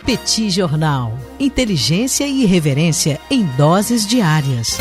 Petit Jornal. Inteligência e irreverência em doses diárias.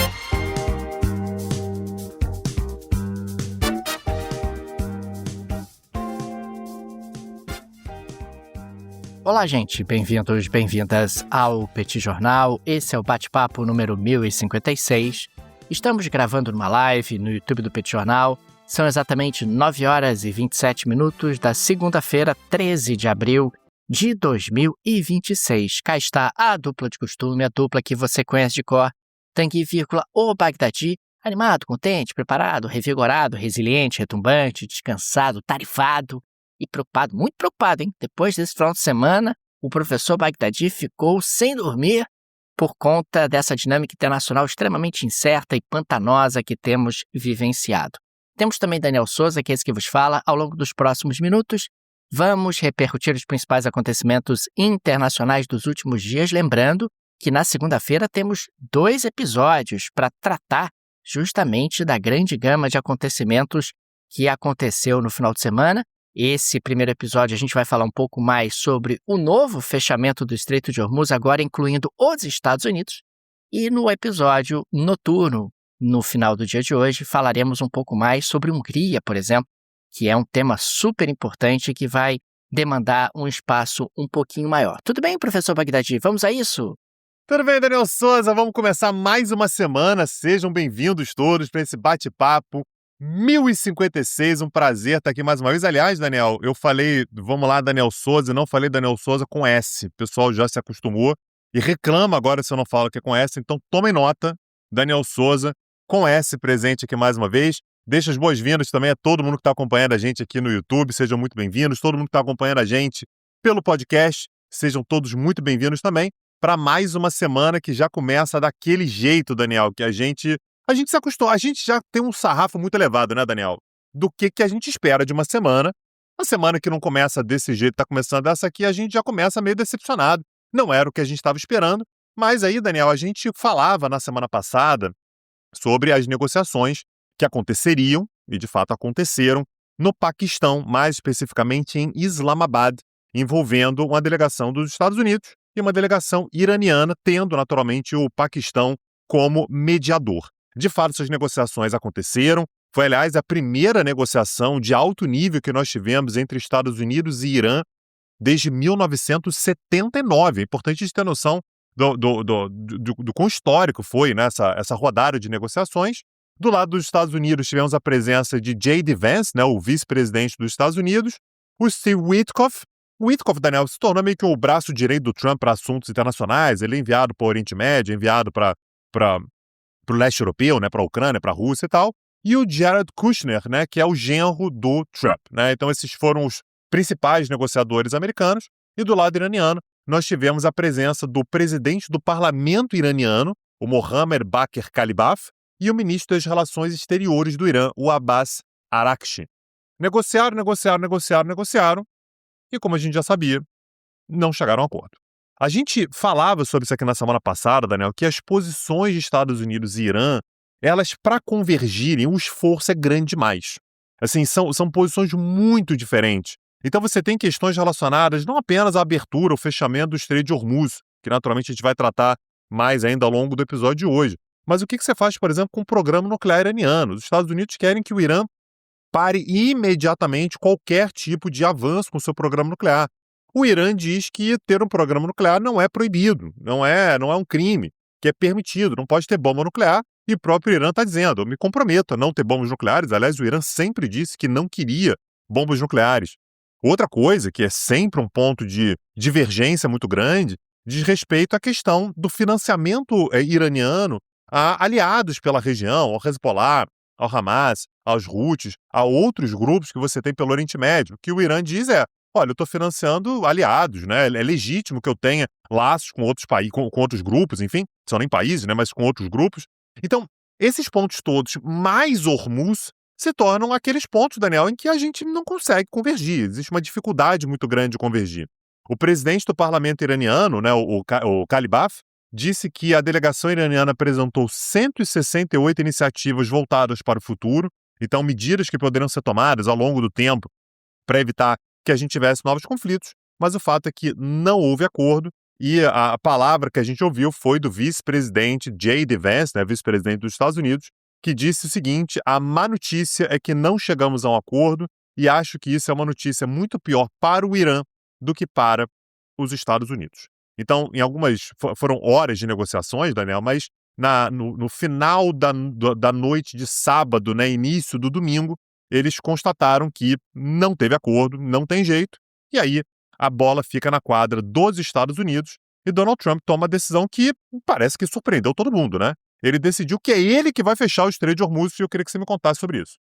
Olá, gente. Bem-vindos, bem-vindas ao Petit Jornal. Esse é o bate-papo número 1056. Estamos gravando numa live no YouTube do Petit Jornal. São exatamente 9 horas e 27 minutos da segunda-feira, 13 de abril de 2026. Cá está a dupla de costume, a dupla que você conhece de cor. Tanguy, o Bagdadi, animado, contente, preparado, revigorado, resiliente, retumbante, descansado, tarifado e preocupado, muito preocupado, hein? Depois desse final de semana, o professor Bagdadi ficou sem dormir por conta dessa dinâmica internacional extremamente incerta e pantanosa que temos vivenciado. Temos também Daniel Souza, que é esse que vos fala. Ao longo dos próximos minutos, vamos repercutir os principais acontecimentos internacionais dos últimos dias, lembrando que na segunda-feira temos 2 episódios para tratar justamente da grande gama de acontecimentos que aconteceu no final de semana. Esse primeiro episódio a gente vai falar um pouco mais sobre o novo fechamento do Estreito de Hormuz, agora incluindo os Estados Unidos. E no episódio noturno, no final do dia de hoje, falaremos um pouco mais sobre Hungria, por exemplo, que é um tema super importante que vai demandar um espaço um pouquinho maior. Tudo bem, professor Bagdadi? Vamos a isso? Tudo bem, Daniel Souza? Vamos começar mais uma semana. Sejam bem-vindos todos para esse bate-papo 1056, um prazer estar aqui mais uma vez. Aliás, Daniel, eu falei, vamos lá, Daniel Souza, e não falei Daniel Souza com S. O pessoal já se acostumou e reclama agora se eu não falo que é com S, então tomem nota, Daniel Souza, com S presente aqui mais uma vez. Deixa as boas-vindas também a todo mundo que está acompanhando a gente aqui no YouTube, sejam muito bem-vindos. Todo mundo que está acompanhando a gente pelo podcast, sejam todos muito bem-vindos também para mais uma semana que já começa daquele jeito, Daniel, que a gente se acostumou, a gente já tem um sarrafo muito elevado, né, Daniel? Do que a gente espera de uma semana. Uma semana que não começa desse jeito, tá começando essa aqui, a gente já começa meio decepcionado. Não era o que a gente estava esperando, mas aí, Daniel, a gente falava na semana passada sobre as negociações que aconteceriam, e de fato aconteceram, no Paquistão, mais especificamente em Islamabad, envolvendo uma delegação dos Estados Unidos e uma delegação iraniana, tendo naturalmente o Paquistão como mediador. De fato, essas negociações aconteceram. Foi, aliás, a primeira negociação de alto nível que nós tivemos entre Estados Unidos e Irã desde 1979. É importante a gente ter noção do quão histórico foi, né, essa rodada de negociações. Do lado dos Estados Unidos, tivemos a presença de J.D. Vance, né, o vice-presidente dos Estados Unidos, o Steve Witkoff. O Witkoff, Daniel, se tornou meio que o braço direito do Trump para assuntos internacionais. Ele é enviado para o Oriente Médio, enviado para o leste europeu, né, para a Ucrânia, para a Rússia e tal, e o Jared Kushner, né, que é o genro do Trump, né? Então esses foram os principais negociadores americanos, e do lado iraniano nós tivemos a presença do presidente do parlamento iraniano, o Mohammad Bakr Kalibaf, e o ministro das Relações Exteriores do Irã, o Abbas Araghchi. Negociaram, e como a gente já sabia, não chegaram a acordo. A gente falava sobre isso aqui na semana passada, Daniel, que as posições de Estados Unidos e Irã, elas, para convergirem, o esforço é grande demais. Assim, são posições muito diferentes. Então você tem questões relacionadas não apenas à abertura ou fechamento do Estreito de Hormuz, que naturalmente a gente vai tratar mais ainda ao longo do episódio de hoje, mas o que você faz, por exemplo, com o programa nuclear iraniano? Os Estados Unidos querem que o Irã pare imediatamente qualquer tipo de avanço com o seu programa nuclear. O Irã diz que ter um programa nuclear não é proibido, não é um crime, que é permitido, não pode ter bomba nuclear, e o próprio Irã está dizendo, eu me comprometo a não ter bombas nucleares. Aliás, o Irã sempre disse que não queria bombas nucleares. Outra coisa, que é sempre um ponto de divergência muito grande, diz respeito à questão do financiamento iraniano a aliados pela região, ao Hezbollah, ao Hamas, aos Houthis, a outros grupos que você tem pelo Oriente Médio. O que o Irã diz é, olha, eu estou financiando aliados, né? É legítimo que eu tenha laços com outros países, com outros grupos, enfim, não são nem países, né? Mas com outros grupos. Então, esses pontos todos, mais Hormuz, se tornam aqueles pontos, Daniel, em que a gente não consegue convergir. Existe uma dificuldade muito grande de convergir. O presidente do parlamento iraniano, né, o Kalibaf, disse que a delegação iraniana apresentou 168 iniciativas voltadas para o futuro, então medidas que poderiam ser tomadas ao longo do tempo para evitar que a gente tivesse novos conflitos, mas o fato é que não houve acordo e a palavra que a gente ouviu foi do vice-presidente J.D. Vance, né, vice-presidente dos Estados Unidos, que disse o seguinte: a má notícia é que não chegamos a um acordo e acho que isso é uma notícia muito pior para o Irã do que para os Estados Unidos. Então, foram horas de negociações, Daniel, mas no final da noite de sábado, né, início do domingo, eles constataram que não teve acordo, não tem jeito, e aí a bola fica na quadra dos Estados Unidos e Donald Trump toma a decisão que parece que surpreendeu todo mundo, né? Ele decidiu que é ele que vai fechar o Estreito de Hormuz e eu queria que você me contasse sobre isso.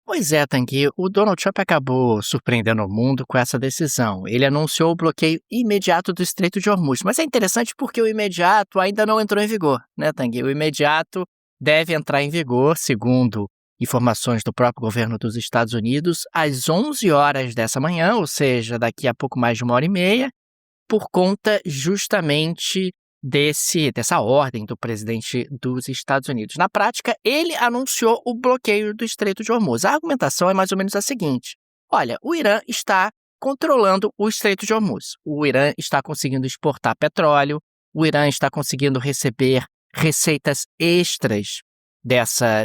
Pois é, Tanguy, o Donald Trump acabou surpreendendo o mundo com essa decisão. Ele anunciou o bloqueio imediato do Estreito de Hormuz, mas é interessante porque o imediato ainda não entrou em vigor, né, Tanguy? O imediato deve entrar em vigor, segundo informações do próprio governo dos Estados Unidos, às 11 horas dessa manhã, ou seja, daqui a pouco mais de 1h30, por conta justamente dessa ordem do presidente dos Estados Unidos. Na prática, ele anunciou o bloqueio do Estreito de Hormuz. A argumentação é mais ou menos a seguinte: olha, o Irã está controlando o Estreito de Hormuz. O Irã está conseguindo exportar petróleo, o Irã está conseguindo receber receitas extras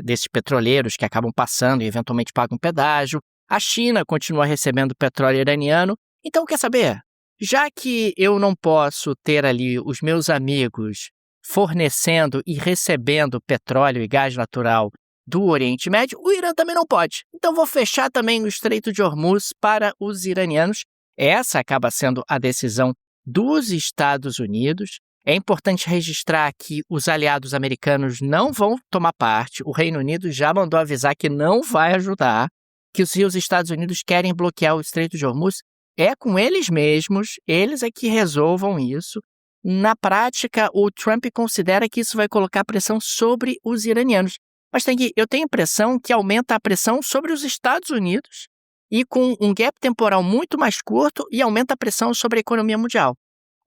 desses petroleiros que acabam passando e eventualmente pagam pedágio. A China continua recebendo petróleo iraniano. Então, quer saber? Já que eu não posso ter ali os meus amigos fornecendo e recebendo petróleo e gás natural do Oriente Médio, o Irã também não pode. Então vou fechar também o Estreito de Hormuz para os iranianos. Essa acaba sendo a decisão dos Estados Unidos. É importante registrar que os aliados americanos não vão tomar parte. O Reino Unido já mandou avisar que não vai ajudar, que se os Estados Unidos querem bloquear o Estreito de Hormuz, é com eles mesmos, eles é que resolvam isso. Na prática, o Trump considera que isso vai colocar pressão sobre os iranianos. Mas eu tenho a impressão que aumenta a pressão sobre os Estados Unidos e com um gap temporal muito mais curto e aumenta a pressão sobre a economia mundial.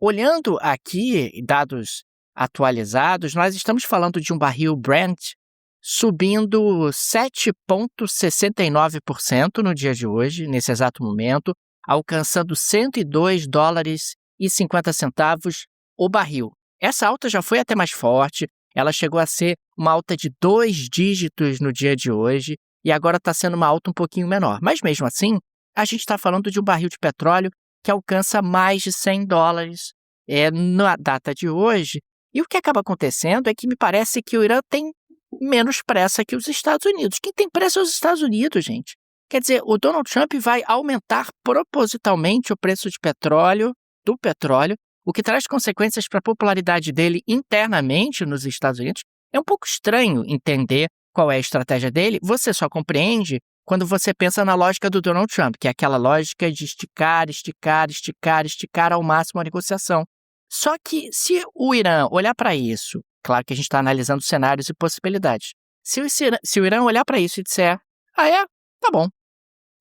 Olhando aqui dados atualizados, nós estamos falando de um barril Brent subindo 7,69% no dia de hoje, nesse exato momento, alcançando $102,50 o barril. Essa alta já foi até mais forte, ela chegou a ser uma alta de 2 dígitos no dia de hoje e agora está sendo uma alta um pouquinho menor. Mas mesmo assim, a gente está falando de um barril de petróleo que alcança mais de $100 na data de hoje. E o que acaba acontecendo é que me parece que o Irã tem menos pressa que os Estados Unidos. Quem tem pressa é os Estados Unidos, gente. Quer dizer, o Donald Trump vai aumentar propositalmente o preço do petróleo, o que traz consequências para a popularidade dele internamente nos Estados Unidos. É um pouco estranho entender qual é a estratégia dele. Você só compreende quando você pensa na lógica do Donald Trump, que é aquela lógica de esticar ao máximo a negociação. Só que se o Irã olhar para isso, claro que a gente está analisando cenários e possibilidades, se o Irã olhar para isso e disser, tá bom,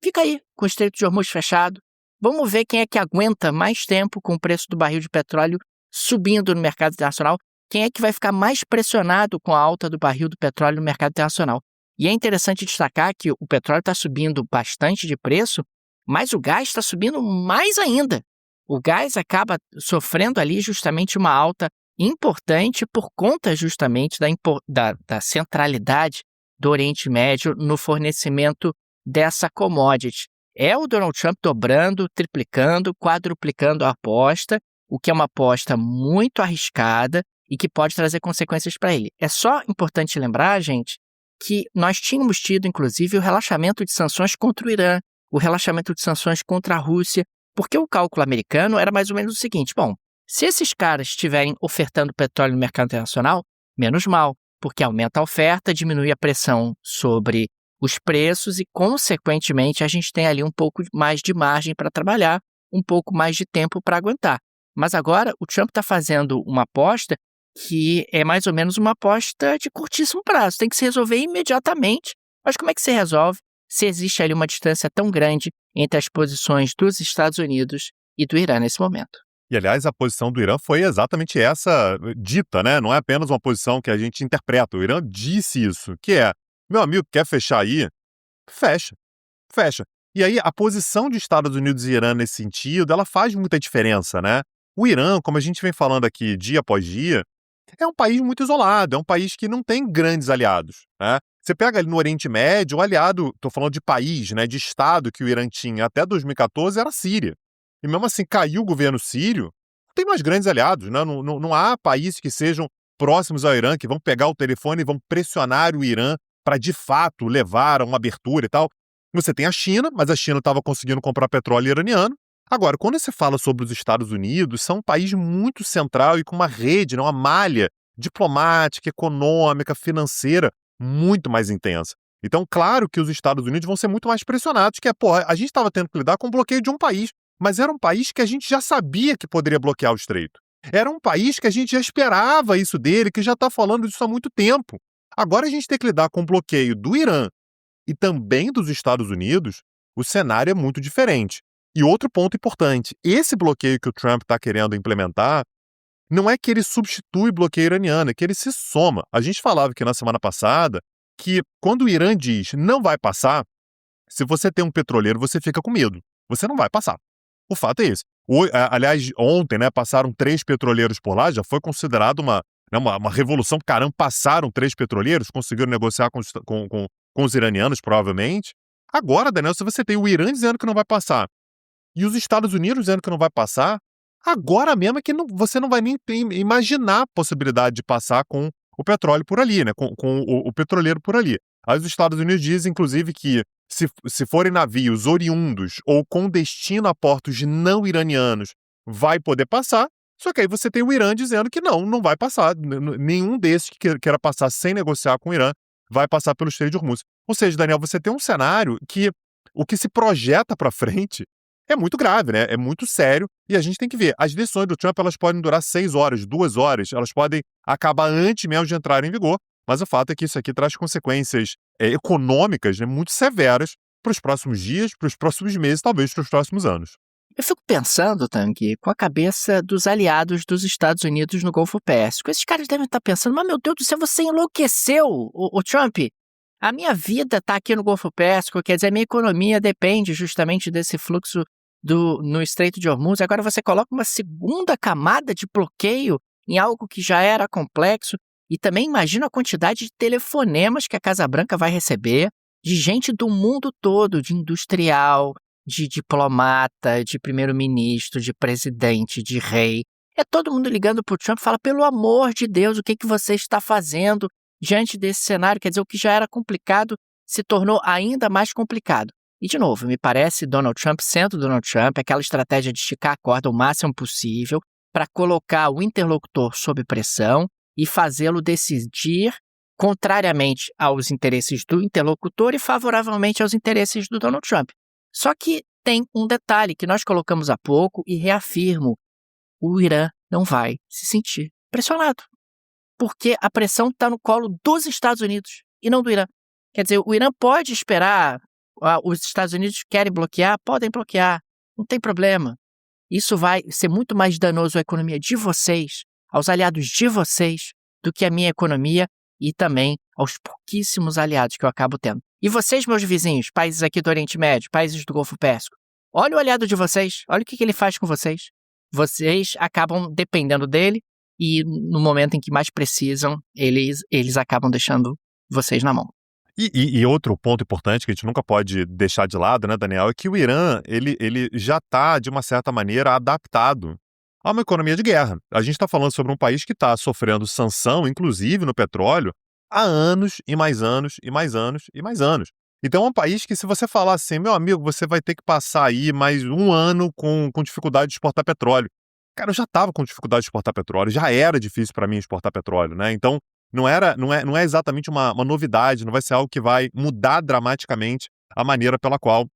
fica aí com o Estreito de Hormuz fechado, vamos ver quem é que aguenta mais tempo com o preço do barril de petróleo subindo no mercado internacional, quem é que vai ficar mais pressionado com a alta do barril do petróleo no mercado internacional. E é interessante destacar que o petróleo está subindo bastante de preço, mas o gás está subindo mais ainda. O gás acaba sofrendo ali justamente uma alta importante por conta justamente da centralidade do Oriente Médio no fornecimento dessa commodity. É o Donald Trump dobrando, triplicando, quadruplicando a aposta, o que é uma aposta muito arriscada e que pode trazer consequências para ele. É só importante lembrar, gente, que nós tínhamos tido, inclusive, o relaxamento de sanções contra o Irã, o relaxamento de sanções contra a Rússia, porque o cálculo americano era mais ou menos o seguinte: bom, se esses caras estiverem ofertando petróleo no mercado internacional, menos mal, porque aumenta a oferta, diminui a pressão sobre os preços e, consequentemente, a gente tem ali um pouco mais de margem para trabalhar, um pouco mais de tempo para aguentar. Mas agora o Trump está fazendo uma aposta que é mais ou menos uma aposta de curtíssimo prazo, tem que se resolver imediatamente. Mas como é que se resolve se existe ali uma distância tão grande entre as posições dos Estados Unidos e do Irã nesse momento? E, aliás, a posição do Irã foi exatamente essa dita, né? Não é apenas uma posição que a gente interpreta. O Irã disse isso, que é, meu amigo, quer fechar aí? Fecha. E aí, a posição de Estados Unidos e Irã nesse sentido, ela faz muita diferença, né? O Irã, como a gente vem falando aqui dia após dia, é um país muito isolado, é um país que não tem grandes aliados, né? Você pega ali no Oriente Médio, o aliado, estou falando de país, né, de estado que o Irã tinha até 2014 era a Síria. E mesmo assim caiu o governo sírio, não tem mais grandes aliados, né? Não há países que sejam próximos ao Irã, que vão pegar o telefone e vão pressionar o Irã para de fato levar a uma abertura e tal. Você tem a China, mas a China estava conseguindo comprar petróleo iraniano. Agora, quando você fala sobre os Estados Unidos, são um país muito central e com uma rede, né, uma malha diplomática, econômica, financeira muito mais intensa. Então, claro que os Estados Unidos vão ser muito mais pressionados, que a gente estava tendo que lidar com o bloqueio de um país, mas era um país que a gente já sabia que poderia bloquear o estreito. Era um país que a gente já esperava isso dele, que já está falando disso há muito tempo. Agora a gente tem que lidar com o bloqueio do Irã e também dos Estados Unidos, o cenário é muito diferente. E outro ponto importante, esse bloqueio que o Trump está querendo implementar, não é que ele substitui o bloqueio iraniano, é que ele se soma. A gente falava aqui na semana passada que quando o Irã diz não vai passar, se você tem um petroleiro, você fica com medo. Você não vai passar. O fato é esse. Aliás, ontem, né, passaram 3 petroleiros por lá, já foi considerado uma revolução. Caramba, passaram 3 petroleiros, conseguiram negociar com os iranianos, provavelmente. Agora, Daniel, se você tem o Irã dizendo que não vai passar e os Estados Unidos dizendo que não vai passar, agora mesmo é que você não vai nem imaginar a possibilidade de passar com o petróleo por ali, né? Com o petroleiro por ali. Aí os Estados Unidos dizem, inclusive, que se forem navios oriundos ou com destino a portos não iranianos, vai poder passar. Só que aí você tem o Irã dizendo que não vai passar. Nenhum desses que queira passar sem negociar com o Irã vai passar pelo Estreito de Hormuz. Ou seja, Daniel, você tem um cenário que o que se projeta para frente é muito grave, né? É muito sério e a gente tem que ver. As decisões do Trump, elas podem durar 6 horas, 2 horas, elas podem acabar antes mesmo de entrarem em vigor, mas o fato é que isso aqui traz consequências econômicas, né, muito severas para os próximos dias, para os próximos meses, talvez para os próximos anos. Eu fico pensando, Tanguy, com a cabeça dos aliados dos Estados Unidos no Golfo Pérsico. Esses caras devem estar pensando, mas meu Deus do céu, você enlouqueceu, o Trump. A minha vida está aqui no Golfo Pérsico, quer dizer, a minha economia depende justamente desse fluxo no Estreito de Hormuz. Agora você coloca uma segunda camada de bloqueio em algo que já era complexo. E também imagina a quantidade de telefonemas que a Casa Branca vai receber de gente do mundo todo, de industrial, de diplomata, de primeiro-ministro, de presidente, de rei. É todo mundo ligando para o Trump e fala, pelo amor de Deus, o que você está fazendo diante desse cenário? Quer dizer, o que já era complicado se tornou ainda mais complicado. E, de novo, me parece Donald Trump sendo Donald Trump, aquela estratégia de esticar a corda o máximo possível para colocar o interlocutor sob pressão e fazê-lo decidir contrariamente aos interesses do interlocutor e favoravelmente aos interesses do Donald Trump. Só que tem um detalhe que nós colocamos há pouco e reafirmo: o Irã não vai se sentir pressionado, porque a pressão está no colo dos Estados Unidos e não do Irã. Quer dizer, o Irã pode esperar, os Estados Unidos querem bloquear, podem bloquear, não tem problema. Isso vai ser muito mais danoso à economia de vocês, aos aliados de vocês, do que a minha economia e também aos pouquíssimos aliados que eu acabo tendo. E vocês, meus vizinhos, países aqui do Oriente Médio, países do Golfo Pérsico, olha o aliado de vocês, olha o que ele faz com vocês. Vocês acabam dependendo dele e no momento em que mais precisam, eles acabam deixando vocês na mão. E outro ponto importante que a gente nunca pode deixar de lado, né, Daniel, é que o Irã, ele já está, de uma certa maneira, adaptado a uma economia de guerra. A gente está falando sobre um país que está sofrendo sanção, inclusive no petróleo, há anos e mais anos e mais anos e mais anos. Então é um país que, se você falar assim, meu amigo, você vai ter que passar aí mais um ano com dificuldade de exportar petróleo. Cara, eu já estava com dificuldade de exportar petróleo, já era difícil para mim exportar petróleo, né? Então, não é exatamente uma novidade, não vai ser algo que vai mudar dramaticamente a maneira pela qual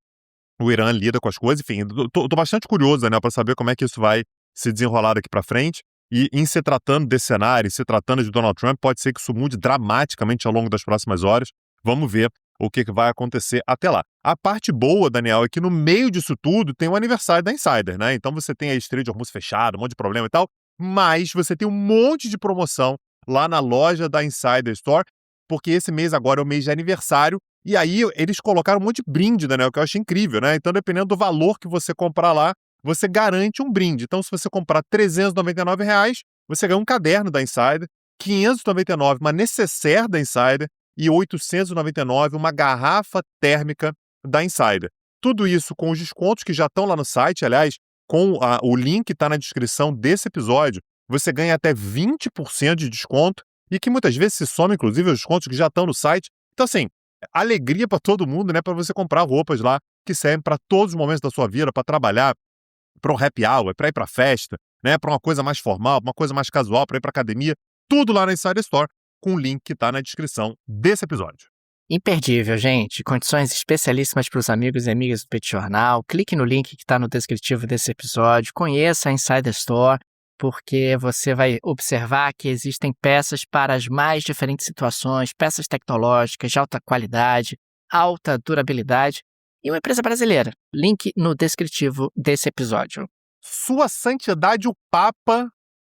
o Irã lida com as coisas. Enfim, tô bastante curioso, né, para saber como é que isso vai se desenrolar daqui para frente. E em se tratando desse cenário, se tratando de Donald Trump, pode ser que isso mude dramaticamente ao longo das próximas horas. Vamos ver o que vai acontecer até lá. A parte boa, Daniel, é que no meio disso tudo tem o aniversário da Insider, né? Então você tem a Estreito de Hormuz fechado, um monte de problema e tal, mas você tem um monte de promoção lá na loja da Insider Store, porque esse mês agora é o mês de aniversário E aí eles colocaram um monte de brinde, Daniel, que eu acho incrível, né? Então, dependendo do valor que você comprar lá, você garante um brinde. Então, se você comprar R$399, você ganha um caderno da Insider, R$599 uma necessaire da Insider e R$899 uma garrafa térmica da Insider. Tudo isso com os descontos que já estão lá no site, aliás, o link que está na descrição desse episódio, você ganha até 20% de desconto e que muitas vezes se soma, inclusive, aos descontos que já estão no site. Então, assim, alegria para todo mundo, né? Para você comprar roupas lá que servem para todos os momentos da sua vida, para trabalhar, para um happy hour, para ir para festa, né? Para uma coisa mais formal, uma coisa mais casual, para ir para academia. Tudo lá na Insider Store com o link que está na descrição desse episódio. Imperdível, gente. Condições especialíssimas para os amigos e amigas do Petit Jornal. Clique no link que está no descritivo desse episódio. Conheça a Insider Store, porque você vai observar que existem peças para as mais diferentes situações, peças tecnológicas de alta qualidade, alta durabilidade e uma empresa brasileira. Link no descritivo desse episódio. Sua Santidade o Papa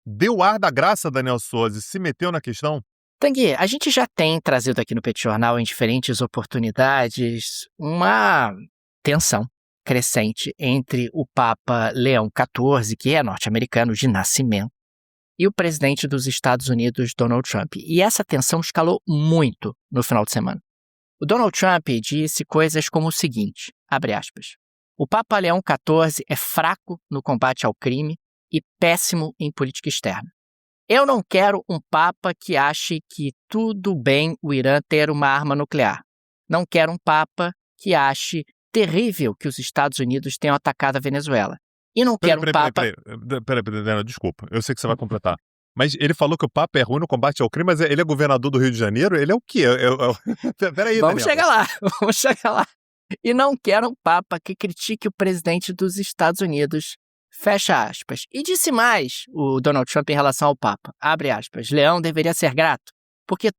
deu ar da graça, Daniel Souza, e se meteu na questão? Tanguy, a gente já tem trazido aqui no Petit Jornal, em diferentes oportunidades, uma tensão crescente entre o Papa Leão XIV, que é norte-americano de nascimento, e o presidente dos Estados Unidos, Donald Trump. E essa tensão escalou muito no final de semana. O Donald Trump disse coisas como o seguinte, abre aspas, o Papa Leão XIV é fraco no combate ao crime e péssimo em política externa. Eu não quero um Papa que ache que tudo bem o Irã ter uma arma nuclear. Não quero um Papa que ache terrível que os Estados Unidos tenham atacado a Venezuela. E não quero um Papa... Peraí, desculpa. Eu sei que você vai completar. Mas ele falou que o Papa é ruim no combate ao crime, mas ele é governador do Rio de Janeiro? Ele é o quê? Peraí, Vamos chegar lá. E não quero um Papa que critique o presidente dos Estados Unidos. Fecha aspas. E disse mais o Donald Trump em relação ao Papa. Abre aspas. Leão deveria ser grato, porque,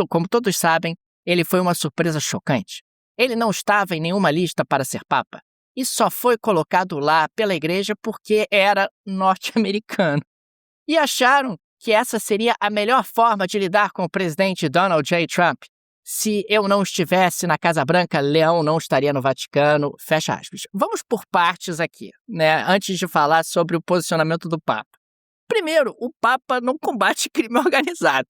como todos sabem, ele foi uma surpresa chocante. Ele não estava em nenhuma lista para ser Papa e só foi colocado lá pela igreja porque era norte-americano. E acharam que essa seria a melhor forma de lidar com o presidente Donald J. Trump. Se eu não estivesse na Casa Branca, Leão não estaria no Vaticano, fecha aspas. Vamos por partes aqui, né? Antes de falar sobre o posicionamento do Papa. Primeiro, o Papa não combate crime organizado.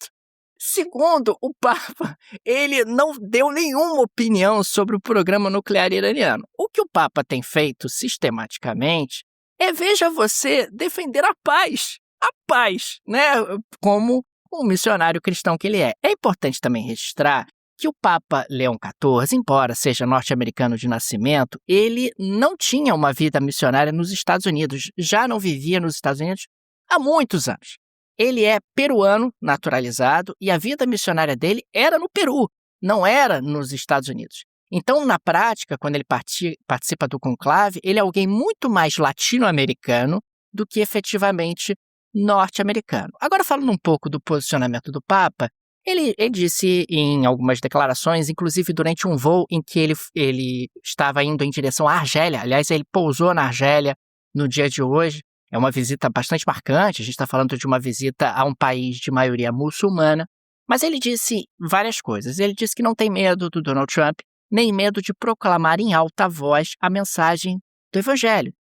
Segundo, o Papa, ele não deu nenhuma opinião sobre o programa nuclear iraniano. O que o Papa tem feito sistematicamente é, veja você, defender a paz, né? Como um missionário cristão que ele é. É importante também registrar que o Papa Leão XIV, embora seja norte-americano de nascimento, ele não tinha uma vida missionária nos Estados Unidos, já não vivia nos Estados Unidos há muitos anos. Ele é peruano naturalizado e a vida missionária dele era no Peru, não era nos Estados Unidos. Então, na prática, quando ele participa do conclave, ele é alguém muito mais latino-americano do que efetivamente norte-americano. Agora, falando um pouco do posicionamento do Papa, ele disse em algumas declarações, inclusive durante um voo em que ele estava indo em direção à Argélia, aliás, ele pousou na Argélia no dia de hoje, é uma visita bastante marcante, a gente está falando de uma visita a um país de maioria muçulmana, mas ele disse várias coisas. Ele disse que não tem medo do Donald Trump, nem medo de proclamar em alta voz a mensagem do Evangelho,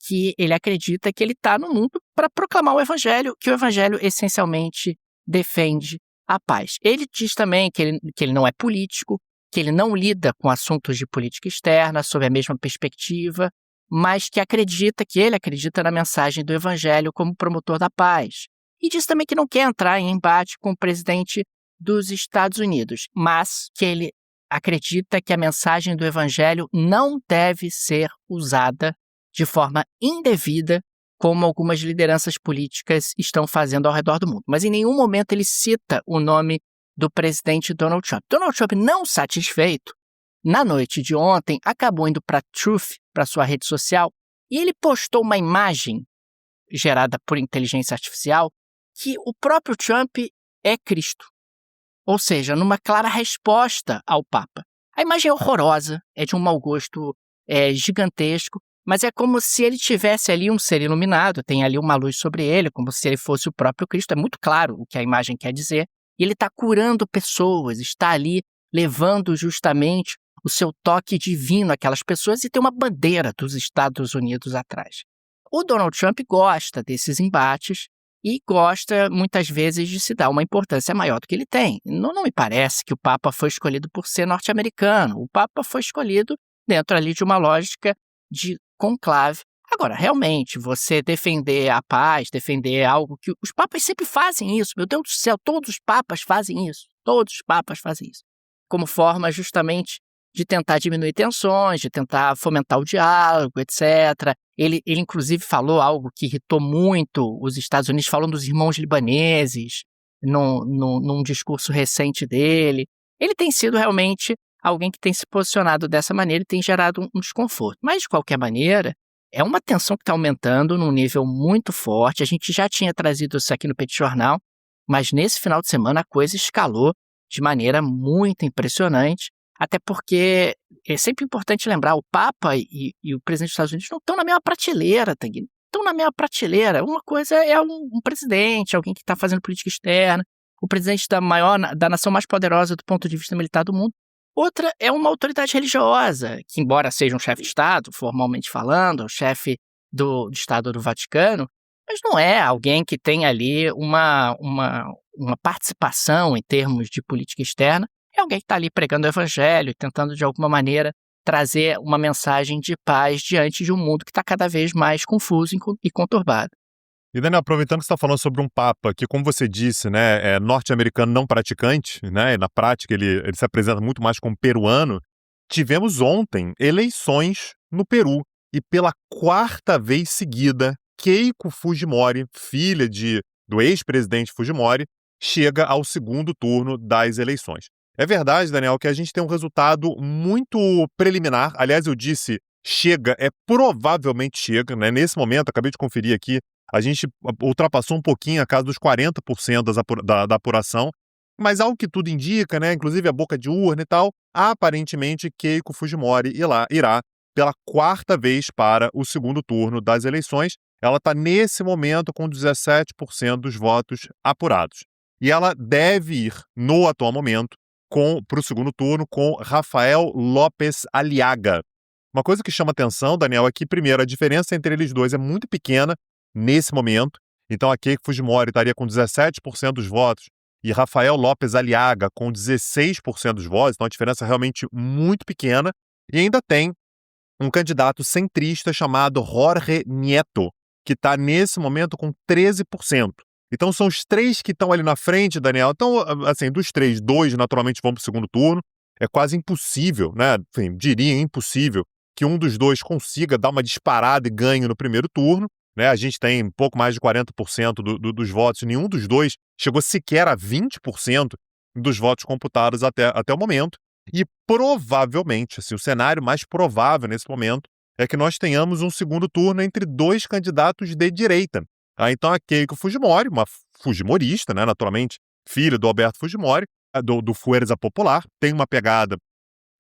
que ele acredita que ele está no mundo para proclamar o Evangelho, que o Evangelho essencialmente defende a paz. Ele diz também que ele não é político, que ele não lida com assuntos de política externa sob a mesma perspectiva, mas que ele acredita na mensagem do Evangelho como promotor da paz. E diz também que não quer entrar em embate com o presidente dos Estados Unidos, mas que ele acredita que a mensagem do Evangelho não deve ser usada de forma indevida, como algumas lideranças políticas estão fazendo ao redor do mundo. Mas em nenhum momento ele cita o nome do presidente Donald Trump. Donald Trump, não satisfeito, na noite de ontem, acabou indo para Truth, para sua rede social, e ele postou uma imagem gerada por inteligência artificial que o próprio Trump é Cristo. Ou seja, numa clara resposta ao Papa. A imagem é horrorosa, é de um mau gosto gigantesco, mas é como se ele tivesse ali um ser iluminado, tem ali uma luz sobre ele, como se ele fosse o próprio Cristo. É muito claro o que a imagem quer dizer. E ele está curando pessoas, está ali levando justamente o seu toque divino àquelas pessoas e ter uma bandeira dos Estados Unidos atrás. O Donald Trump gosta desses embates e gosta, muitas vezes, de se dar uma importância maior do que ele tem. Não me parece que o Papa foi escolhido por ser norte-americano. O Papa foi escolhido dentro ali de uma lógica de conclave. Agora, realmente, você defender a paz, defender algo que... Os papas sempre fazem isso, meu Deus do céu, todos os papas fazem isso. Todos os papas fazem isso. Como forma, justamente, de tentar diminuir tensões, de tentar fomentar o diálogo, etc. Ele inclusive, falou algo que irritou muito os Estados Unidos, falando dos irmãos libaneses, num discurso recente dele. Ele tem sido realmente alguém que tem se posicionado dessa maneira e tem gerado um desconforto. Mas, de qualquer maneira, é uma tensão que está aumentando num nível muito forte. A gente já tinha trazido isso aqui no Petit Jornal, mas nesse final de semana a coisa escalou de maneira muito impressionante. Até porque é sempre importante lembrar, o Papa e o presidente dos Estados Unidos não estão na mesma prateleira, Tanguy. Não estão na mesma prateleira. Uma coisa é um presidente, alguém que está fazendo política externa, o presidente da nação mais poderosa do ponto de vista militar do mundo. Outra é uma autoridade religiosa, que embora seja um chefe de Estado, formalmente falando, o chefe do Estado do Vaticano, mas não é alguém que tem ali uma participação em termos de política externa. É alguém que está ali pregando o evangelho, tentando de alguma maneira trazer uma mensagem de paz diante de um mundo que está cada vez mais confuso e conturbado. E, Daniel, aproveitando que você está falando sobre um Papa que, como você disse, né, é norte-americano não praticante, né, e na prática ele se apresenta muito mais como peruano, tivemos ontem eleições no Peru e pela 4ª vez seguida, Keiko Fujimori, filha do ex-presidente Fujimori, chega ao 2º turno das eleições. É verdade, Daniel, que a gente tem um resultado muito preliminar. Aliás, eu disse chega, provavelmente chega, né? Nesse momento, acabei de conferir aqui, a gente ultrapassou um pouquinho a casa dos 40% da apuração, mas ao que tudo indica, né? Inclusive a boca de urna e tal, aparentemente Keiko Fujimori irá pela 4ª vez para o 2º turno das eleições. Ela está nesse momento com 17% dos votos apurados. E ela deve ir, no atual momento, para o 2º turno com Rafael López Aliaga. Uma coisa que chama atenção, Daniel, é que, primeiro, a diferença entre eles dois é muito pequena nesse momento. Então, a Keiko Fujimori estaria com 17% dos votos e Rafael López Aliaga com 16% dos votos. Então, a diferença é realmente muito pequena. E ainda tem um candidato centrista chamado Jorge Nieto, que está, nesse momento, com 13%. Então, são os 3 que estão ali na frente, Daniel. Então, assim, dos 3, 2 naturalmente vão para o 2º turno. É quase impossível, né? Enfim, diria impossível que um dos 2 consiga dar uma disparada e ganhe no 1º turno. Né? A gente tem um pouco mais de 40% dos votos. Nenhum dos 2 chegou sequer a 20% dos votos computados até o momento. E provavelmente, assim, o cenário mais provável nesse momento é que nós tenhamos um 2º turno entre 2 candidatos de direita. Então, a Keiko Fujimori, uma fujimorista, né, naturalmente, filha do Alberto Fujimori, do Fuerza Popular, tem uma pegada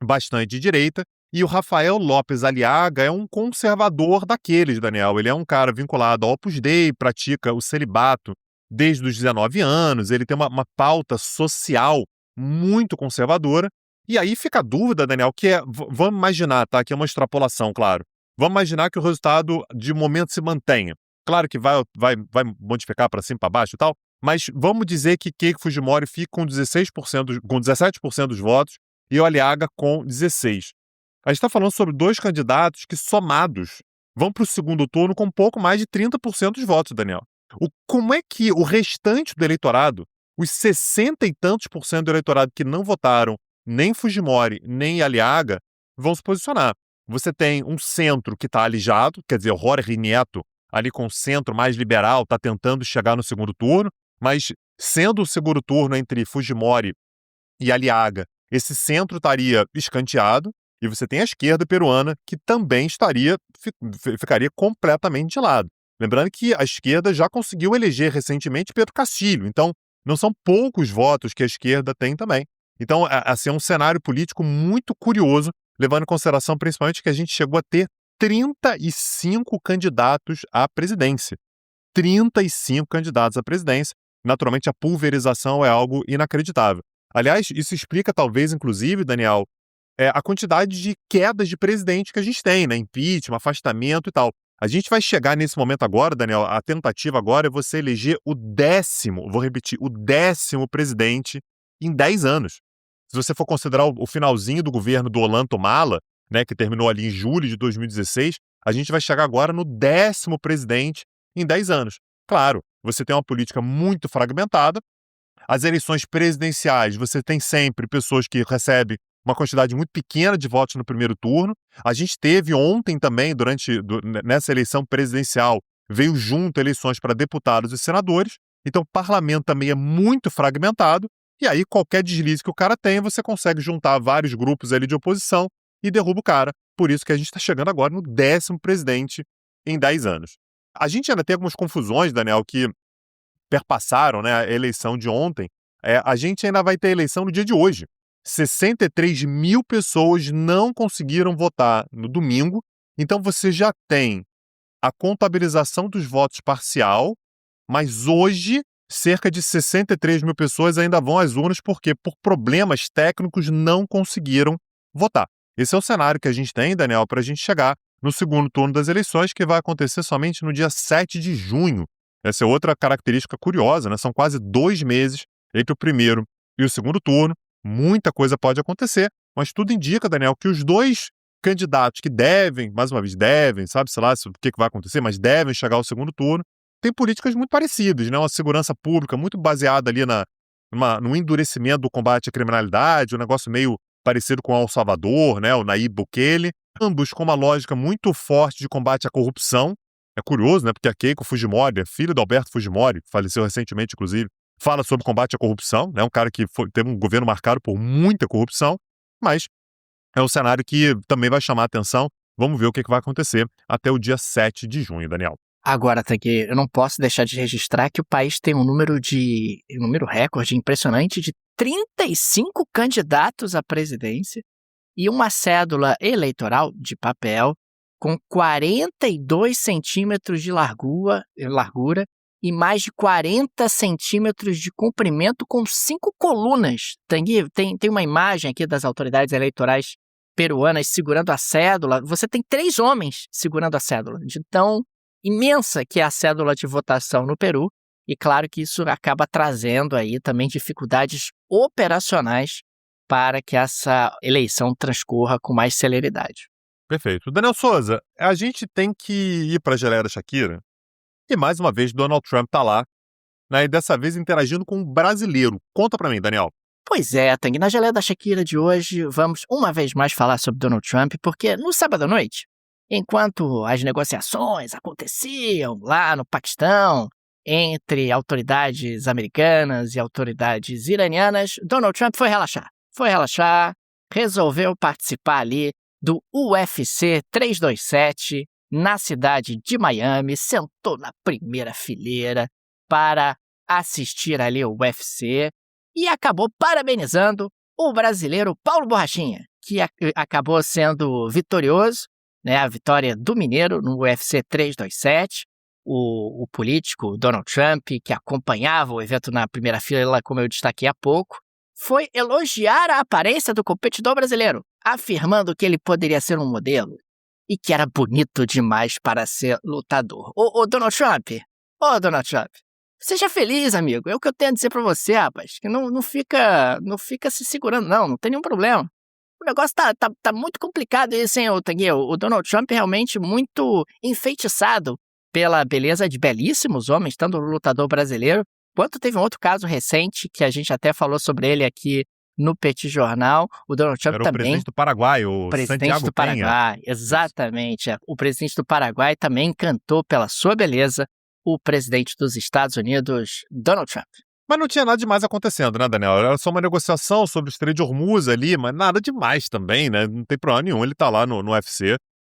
bastante de direita, e o Rafael López Aliaga é um conservador daqueles, Daniel. Ele é um cara vinculado ao Opus Dei, pratica o celibato desde os 19 anos, ele tem uma pauta social muito conservadora, e aí fica a dúvida, Daniel, vamos imaginar, tá, que é uma extrapolação, claro, vamos imaginar que o resultado de momento se mantenha. Claro que vai modificar para cima e para baixo e tal, mas vamos dizer que Keiko Fujimori fica com 17% dos votos e o Aliaga com 16%. A gente está falando sobre 2 candidatos que, somados, vão para o 2º turno com um pouco mais de 30% dos votos, Daniel. Como é que o restante do eleitorado, os 60 e tantos por cento do eleitorado que não votaram nem Fujimori nem Aliaga, vão se posicionar? Você tem um centro que está alijado, quer dizer, o Jorge Nieto, ali com o centro mais liberal, está tentando chegar no 2º turno, mas sendo o 2º turno entre Fujimori e Aliaga, esse centro estaria escanteado, e você tem a esquerda peruana, que também ficaria completamente de lado. Lembrando que a esquerda já conseguiu eleger recentemente Pedro Castilho, então não são poucos votos que a esquerda tem também. Então, assim, é um cenário político muito curioso, levando em consideração principalmente que a gente chegou a ter 35 candidatos à presidência. 35 candidatos à presidência. Naturalmente, a pulverização é algo inacreditável. Aliás, isso explica talvez, inclusive, Daniel, a quantidade de quedas de presidente que a gente tem, né? Impeachment, afastamento e tal. A gente vai chegar nesse momento agora, Daniel, a tentativa agora é você eleger o 10º, vou repetir, o 10º presidente em 10 anos. Se você for considerar o finalzinho do governo do Ollanta-Humala, né, que terminou ali em julho de 2016, a gente vai chegar agora no 10º presidente em 10 anos. Claro, você tem uma política muito fragmentada. As eleições presidenciais, você tem sempre pessoas que recebem uma quantidade muito pequena de votos no primeiro turno. A gente teve ontem também, nessa eleição presidencial, veio junto eleições para deputados e senadores. Então, o parlamento também é muito fragmentado. E aí, qualquer deslize que o cara tenha, você consegue juntar vários grupos ali de oposição e derruba o cara. Por isso que a gente está chegando agora no 10º presidente em 10 anos. A gente ainda tem algumas confusões, Daniel, que perpassaram, né, a eleição de ontem. A gente ainda vai ter eleição no dia de hoje. 63 mil pessoas não conseguiram votar no domingo. Então, você já tem a contabilização dos votos parcial, mas hoje cerca de 63 mil pessoas ainda vão às urnas porque, por problemas técnicos, não conseguiram votar. Esse é o cenário que a gente tem, Daniel, para a gente chegar no segundo turno das eleições, que vai acontecer somente no dia 7 de junho. Essa é outra característica curiosa, né? São quase 2 meses entre o primeiro e o segundo turno. Muita coisa pode acontecer, mas tudo indica, Daniel, que os dois candidatos que devem, mais uma vez devem, sabe-se lá o que vai acontecer, mas devem chegar ao segundo turno, têm políticas muito parecidas, né? Uma segurança pública muito baseada ali no endurecimento do combate à criminalidade, um negócio meio parecido com El Salvador, né? O Nayib Bukele, ambos com uma lógica muito forte de combate à corrupção. É curioso, né? Porque a Keiko Fujimori, filha do Alberto Fujimori, faleceu recentemente, inclusive, fala sobre combate à corrupção, né? Um cara que teve um governo marcado por muita corrupção, mas é um cenário que também vai chamar a atenção. Vamos ver o que vai acontecer até o dia 7 de junho, Daniel. Agora, Tagui, eu não posso deixar de registrar que o país tem um número recorde impressionante de 35 candidatos à presidência e uma cédula eleitoral de papel com 42 centímetros de largura e mais de 40 centímetros de comprimento com 5 colunas. Tagui, tem uma imagem aqui das autoridades eleitorais peruanas segurando a cédula. Você tem 3 homens segurando a cédula, de tão imensa que é a cédula de votação no Peru. E claro que isso acaba trazendo aí também dificuldades operacionais para que essa eleição transcorra com mais celeridade. Perfeito. Daniel Souza, a gente tem que ir para a geleia da Shakira e mais uma vez Donald Trump está lá, né, e dessa vez interagindo com um brasileiro. Conta para mim, Daniel. Pois é, Tang, na geleia da Shakira de hoje vamos uma vez mais falar sobre Donald Trump, porque no sábado à noite, enquanto as negociações aconteciam lá no Paquistão entre autoridades americanas e autoridades iranianas, Donald Trump foi relaxar, resolveu participar ali do UFC 327 na cidade de Miami, sentou na primeira fileira para assistir ali o UFC e acabou parabenizando o brasileiro Paulo Borrachinha, que acabou sendo vitorioso, né, a vitória do mineiro no UFC 327. O político Donald Trump, que acompanhava o evento na primeira fila, como eu destaquei há pouco, foi elogiar a aparência do competidor brasileiro, afirmando que ele poderia ser um modelo e que era bonito demais para ser lutador. Ô Donald Trump, seja feliz, amigo. É o que eu tenho a dizer pra você, rapaz. Que não fica se segurando, não tem nenhum problema. O negócio tá muito complicado isso, hein, Tagui? O Donald Trump é realmente muito enfeitiçado pela beleza de belíssimos homens, tanto o lutador brasileiro, quanto teve um outro caso recente, que a gente até falou sobre ele aqui no Petit Jornal. O Donald Trump também... Era o presidente do Paraguai, o Santiago Paraguai, exatamente. O presidente do Paraguai também encantou pela sua beleza o presidente dos Estados Unidos, Donald Trump. Mas não tinha nada demais acontecendo, né, Daniel? Era só uma negociação sobre o Estreito de Hormuz ali, mas nada demais também, né? Não tem problema nenhum, ele tá lá no UFC,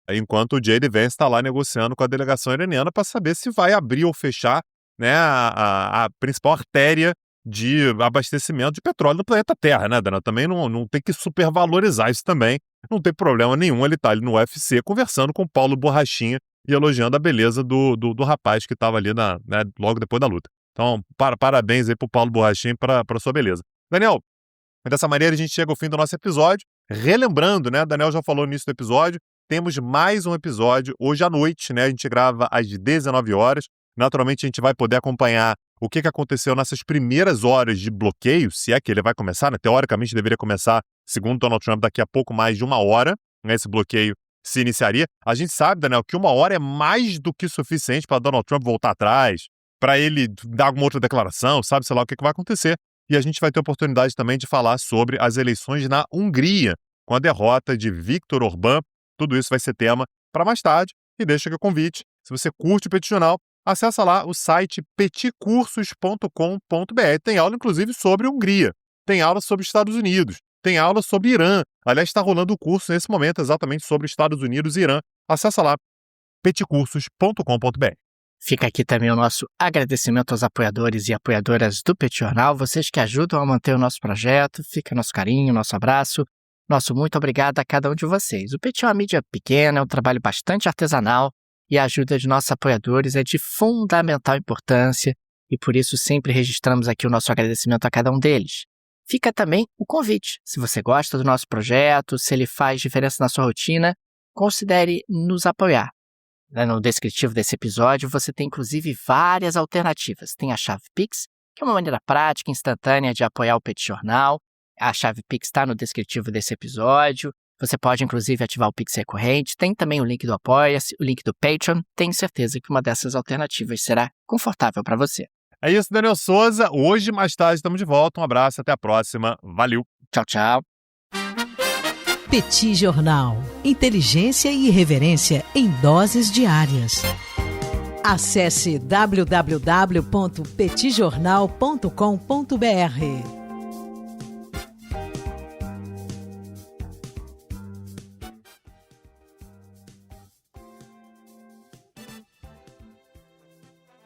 enquanto o J.D. Vance está lá negociando com a delegação iraniana para saber se vai abrir ou fechar, né, a principal artéria de abastecimento de petróleo do planeta Terra, né, Daniel? Também não tem que supervalorizar isso também. Não tem problema nenhum, ele tá ali no UFC conversando com o Paulo Borrachinha e elogiando a beleza do rapaz que estava ali né, logo depois da luta. Então, parabéns aí pro Paulo Borrachinha para sua beleza. Daniel, dessa maneira a gente chega ao fim do nosso episódio. Relembrando, né, Daniel já falou no início do episódio, temos mais um episódio hoje à noite, né? A gente grava às 19 horas. Naturalmente, a gente vai poder acompanhar o que aconteceu nessas primeiras horas de bloqueio, se é que ele vai começar, né? Teoricamente, deveria começar, segundo Donald Trump, daqui a pouco mais de 1 hora, né? Esse bloqueio se iniciaria. A gente sabe, Daniel, que 1 hora é mais do que suficiente para Donald Trump voltar atrás, para ele dar alguma outra declaração, sabe, sei lá o que vai acontecer. E a gente vai ter oportunidade também de falar sobre as eleições na Hungria, com a derrota de Viktor Orbán. Tudo isso vai ser tema para mais tarde. E deixa aqui o convite. Se você curte o Petit Jornal, acessa lá o site petitcursos.com.br. Tem aula, inclusive, sobre Hungria. Tem aula sobre Estados Unidos. Tem aula sobre Irã. Aliás, está rolando o curso nesse momento exatamente sobre Estados Unidos e Irã. Acessa lá petitcursos.com.br. Fica aqui também o nosso agradecimento aos apoiadores e apoiadoras do Petit Jornal, vocês que ajudam a manter o nosso projeto. Fica nosso carinho, nosso abraço, nosso muito obrigado a cada um de vocês. O Petit é uma mídia pequena, é um trabalho bastante artesanal e a ajuda de nossos apoiadores é de fundamental importância e por isso sempre registramos aqui o nosso agradecimento a cada um deles. Fica também o convite, se você gosta do nosso projeto, se ele faz diferença na sua rotina, considere nos apoiar. No descritivo desse episódio, você tem inclusive várias alternativas. Tem a chave Pix, que é uma maneira prática e instantânea de apoiar o Petit Jornal. A chave Pix está no descritivo desse episódio. Você pode inclusive ativar o Pix recorrente. Tem também o link do Apoia-se, o link do Patreon. Tenho certeza que uma dessas alternativas será confortável para você. É isso, Daniel Souza. Hoje, mais tarde, estamos de volta. Um abraço, até a próxima. Valeu. Tchau, tchau. Petit Jornal. Inteligência e irreverência em doses diárias. Acesse www.petitjornal.com.br.